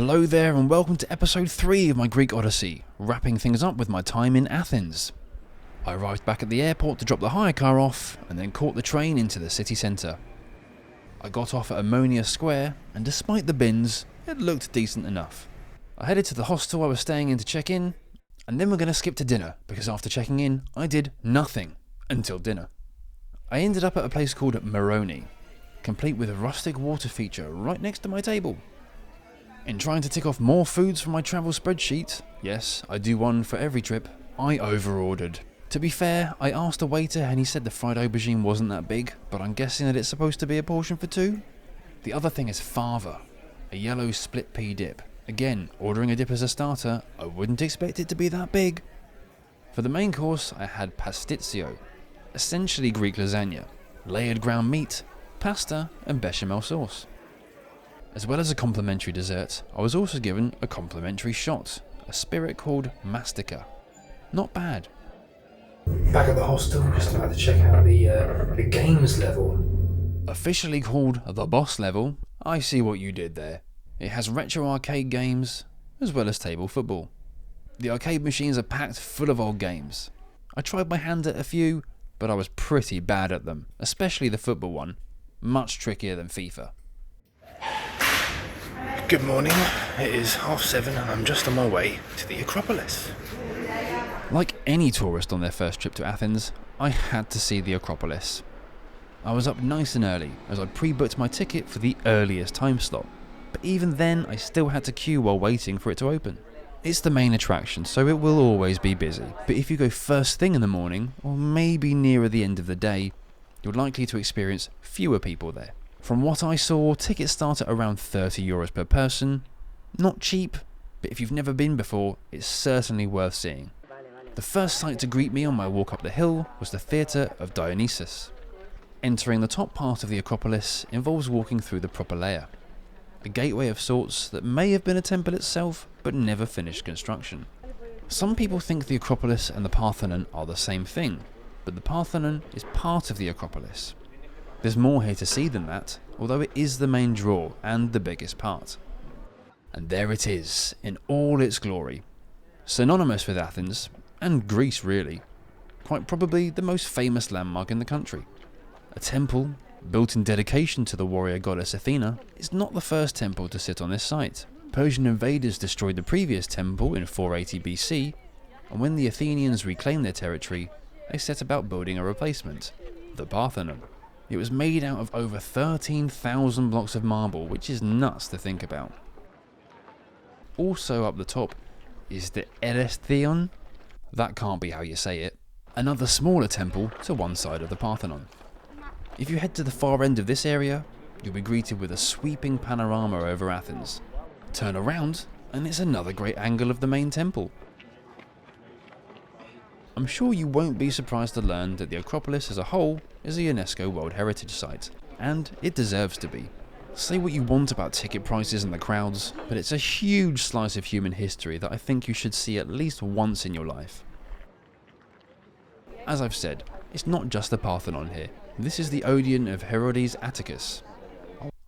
Hello there and welcome to episode 3 of my Greek Odyssey, wrapping things up with my time in Athens. I arrived back at the airport to drop the hire car off and then caught the train into the city centre. I got off at Ammonia Square and despite the bins, it looked decent enough. I headed to the hostel I was staying in to check in and then we're going to skip to dinner because after checking in, I did nothing until dinner. I ended up at a place called Moroni, complete with a rustic water feature right next to my table. In trying to tick off more foods from my travel spreadsheet, yes, I do one for every trip, I over-ordered. To be fair, I asked the waiter and he said the fried aubergine wasn't that big, but I'm guessing that it's supposed to be a portion for 2. The other thing is fava, a yellow split pea dip. Again, ordering a dip as a starter, I wouldn't expect it to be that big. For the main course, I had pastitsio, essentially Greek lasagna, layered ground meat, pasta and bechamel sauce. As well as a complimentary dessert, I was also given a complimentary shot, a spirit called Mastica. Not bad. Back at the hostel, just about to check out the games level. Officially called the boss level, I see what you did there. It has retro arcade games, as well as table football. The arcade machines are packed full of old games. I tried my hand at a few, but I was pretty bad at them, especially the football one, much trickier than FIFA. Good morning, it is 7:30 and I'm just on my way to the Acropolis. Like any tourist on their first trip to Athens, I had to see the Acropolis. I was up nice and early as I pre-booked my ticket for the earliest time slot, but even then I still had to queue while waiting for it to open. It's the main attraction, so it will always be busy, but if you go first thing in the morning, or maybe nearer the end of the day, you're likely to experience fewer people there. From what I saw, tickets start at around €30 per person. Not cheap, but if you've never been before, it's certainly worth seeing. The first sight to greet me on my walk up the hill was the Theatre of Dionysus. Entering the top part of the Acropolis involves walking through the Propylaea, a gateway of sorts that may have been a temple itself, but never finished construction. Some people think the Acropolis and the Parthenon are the same thing, but the Parthenon is part of the Acropolis. There's more here to see than that, although it is the main draw and the biggest part. And there it is, in all its glory. Synonymous with Athens, and Greece really. Quite probably the most famous landmark in the country. A temple, built in dedication to the warrior goddess Athena, is not the first temple to sit on this site. Persian invaders destroyed the previous temple in 480 BC, and when the Athenians reclaimed their territory, they set about building a replacement, the Parthenon. It was made out of over 13,000 blocks of marble, which is nuts to think about. Also up the top is the Erechtheion. That can't be how you say it. Another smaller temple to one side of the Parthenon. If you head to the far end of this area, you'll be greeted with a sweeping panorama over Athens. Turn around and it's another great angle of the main temple. I'm sure you won't be surprised to learn that the Acropolis as a whole is a UNESCO World Heritage Site, and it deserves to be. Say what you want about ticket prices and the crowds, but it's a huge slice of human history that I think you should see at least once in your life. As I've said, it's not just the Parthenon here. This is the Odeon of Herodes Atticus.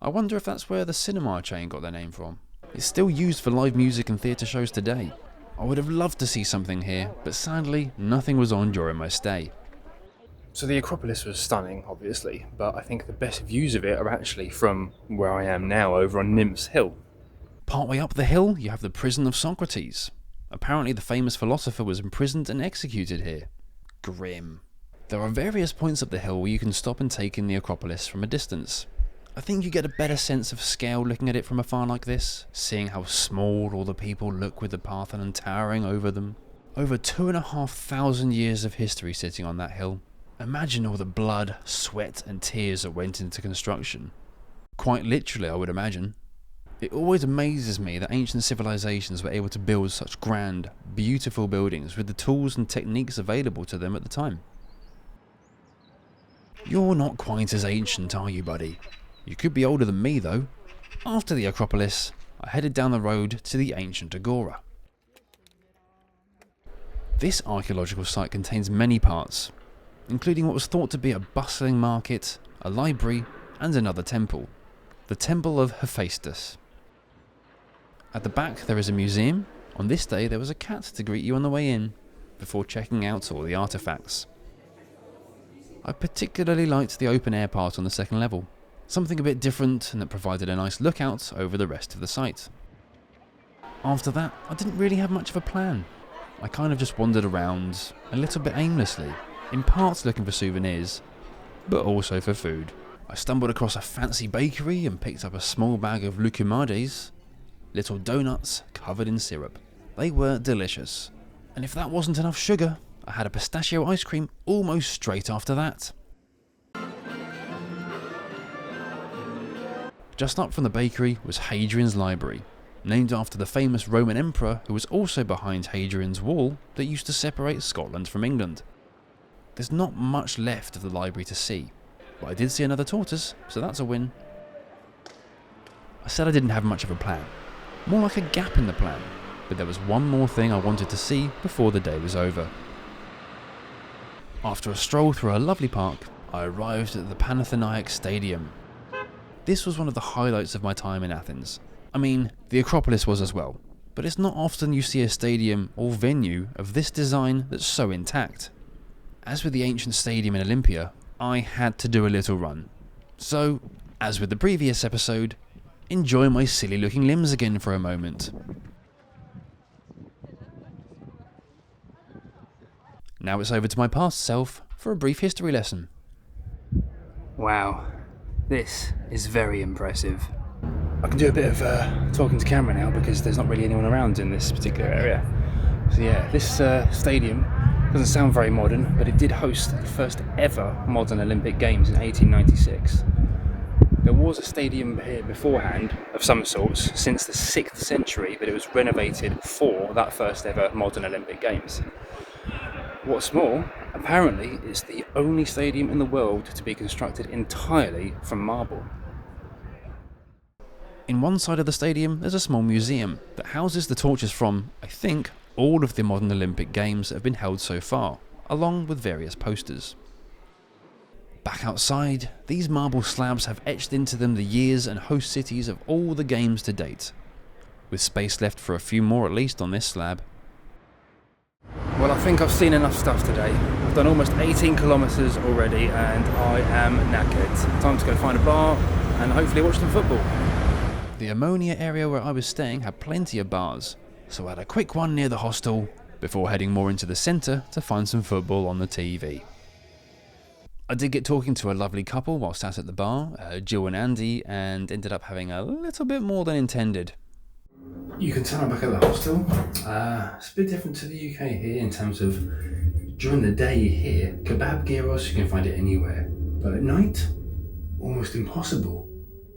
I wonder if that's where the cinema chain got their name from. It's still used for live music and theatre shows today. I would have loved to see something here, but sadly, nothing was on during my stay. So the Acropolis was stunning, obviously, but I think the best views of it are actually from where I am now, over on Nymphs Hill. Partway up the hill, you have the prison of Socrates. Apparently the famous philosopher was imprisoned and executed here. Grim. There are various points up the hill where you can stop and take in the Acropolis from a distance. I think you get a better sense of scale looking at it from afar like this, seeing how small all the people look with the Parthenon towering over them. Over 2,500 years of history sitting on that hill. Imagine all the blood, sweat and tears that went into construction. Quite literally, I would imagine. It always amazes me that ancient civilizations were able to build such grand, beautiful buildings with the tools and techniques available to them at the time. You're not quite as ancient, are you, buddy? You could be older than me, though. After the Acropolis, I headed down the road to the ancient Agora. This archaeological site contains many parts, including what was thought to be a bustling market, a library, and another temple, the Temple of Hephaestus. At the back there is a museum. On this day there was a cat to greet you on the way in, before checking out all the artefacts. I particularly liked the open air part on the second level, something a bit different and that provided a nice lookout over the rest of the site. After that, I didn't really have much of a plan. I kind of just wandered around, a little bit aimlessly, in parts looking for souvenirs, but also for food. I stumbled across a fancy bakery and picked up a small bag of lucumades, little donuts covered in syrup. They were delicious, and if that wasn't enough sugar, I had a pistachio ice cream almost straight after that. Just up from the bakery was Hadrian's Library, named after the famous Roman emperor who was also behind Hadrian's Wall that used to separate Scotland from England. There's not much left of the library to see, but I did see another tortoise, so that's a win. I said I didn't have much of a plan, more like a gap in the plan, but there was one more thing I wanted to see before the day was over. After a stroll through a lovely park, I arrived at the Panathenaic Stadium. This was one of the highlights of my time in Athens. I mean, the Acropolis was as well, but it's not often you see a stadium or venue of this design that's so intact. As with the ancient stadium in Olympia, I had to do a little run. So, as with the previous episode, enjoy my silly looking limbs again for a moment. Now it's over to my past self for a brief history lesson. Wow, this is very impressive. I can do a bit of talking to camera now because there's not really anyone around in this particular area. So yeah, this stadium doesn't sound very modern, but it did host the first ever modern Olympic Games in 1896. There was a stadium here beforehand of some sorts since the 6th century, but it was renovated for that first ever modern Olympic Games. What's more, apparently it's the only stadium in the world to be constructed entirely from marble. In one side of the stadium there's a small museum that houses the torches from, I think, all of the modern Olympic Games that have been held so far, along with various posters. Back outside, these marble slabs have etched into them the years and host cities of all the games to date, with space left for a few more at least on this slab. Well, I think I've seen enough stuff today. I've done almost 18 kilometres already and I am knackered. Time to go find a bar and hopefully watch some football. The Ammonia area where I was staying had plenty of bars, so I had a quick one near the hostel before heading more into the centre to find some football on the TV. I did get talking to a lovely couple while sat at the bar, Jill and Andy, and ended up having a little bit more than intended. You can tell I'm back at the hostel. It's a bit different to the UK here in terms of during the day here, kebab gyros, you can find it anywhere. But at night, almost impossible.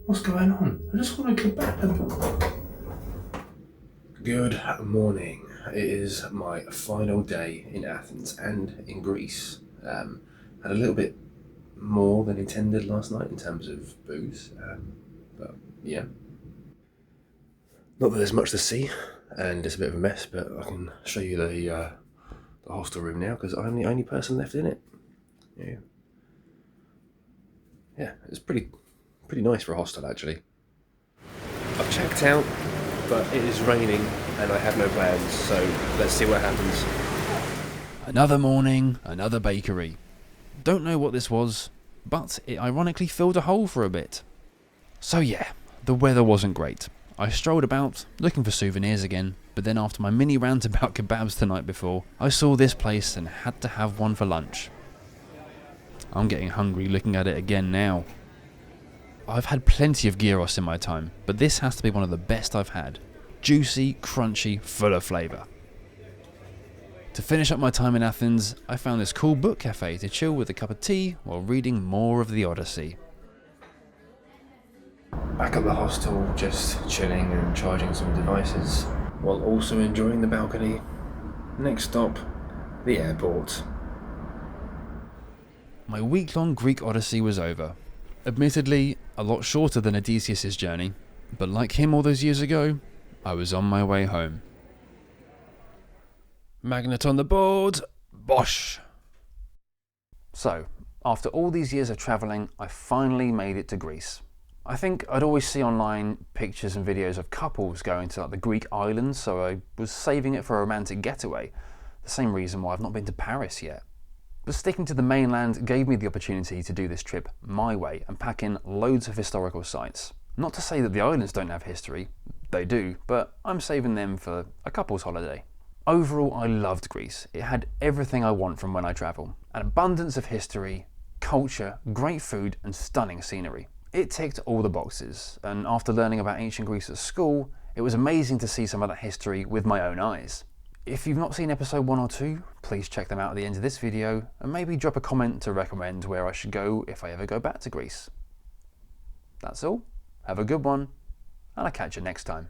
What's going on? I just want a kebab. Good morning. It is my final day in Athens and in Greece. Had a little bit more than intended last night in terms of booze, but yeah. Not that there's much to see, and it's a bit of a mess, but I can show you the hostel room now because I'm the only person left in it. Yeah, it's pretty nice for a hostel actually. I've checked out, but it is raining and I have no plans, so let's see what happens. Another morning, another bakery. Don't know what this was, but it ironically filled a hole for a bit. So yeah, the weather wasn't great. I strolled about, looking for souvenirs again, but then after my mini rant about kebabs the night before, I saw this place and had to have one for lunch. I'm getting hungry looking at it again now. I've had plenty of gyros in my time, but this has to be one of the best I've had. Juicy, crunchy, full of flavour. To finish up my time in Athens, I found this cool book cafe to chill with a cup of tea while reading more of the Odyssey. Back at the hostel, just chilling and charging some devices, while also enjoying the balcony. Next stop, the airport. My week-long Greek Odyssey was over. Admittedly, a lot shorter than Odysseus' journey, but like him all those years ago, I was on my way home. Magnet on the board, bosh! So, after all these years of travelling, I finally made it to Greece. I think I'd always see online pictures and videos of couples going to like the Greek islands, so I was saving it for a romantic getaway. The same reason why I've not been to Paris yet. But sticking to the mainland gave me the opportunity to do this trip my way and pack in loads of historical sites. Not to say that the islands don't have history, they do, but I'm saving them for a couple's holiday. Overall, I loved Greece. It had everything I want from when I travel. An abundance of history, culture, great food and stunning scenery. It ticked all the boxes, and after learning about ancient Greece at school, it was amazing to see some of that history with my own eyes. If you've not seen episode 1 or 2, please check them out at the end of this video and maybe drop a comment to recommend where I should go if I ever go back to Greece. That's all. Have a good one, and I'll catch you next time.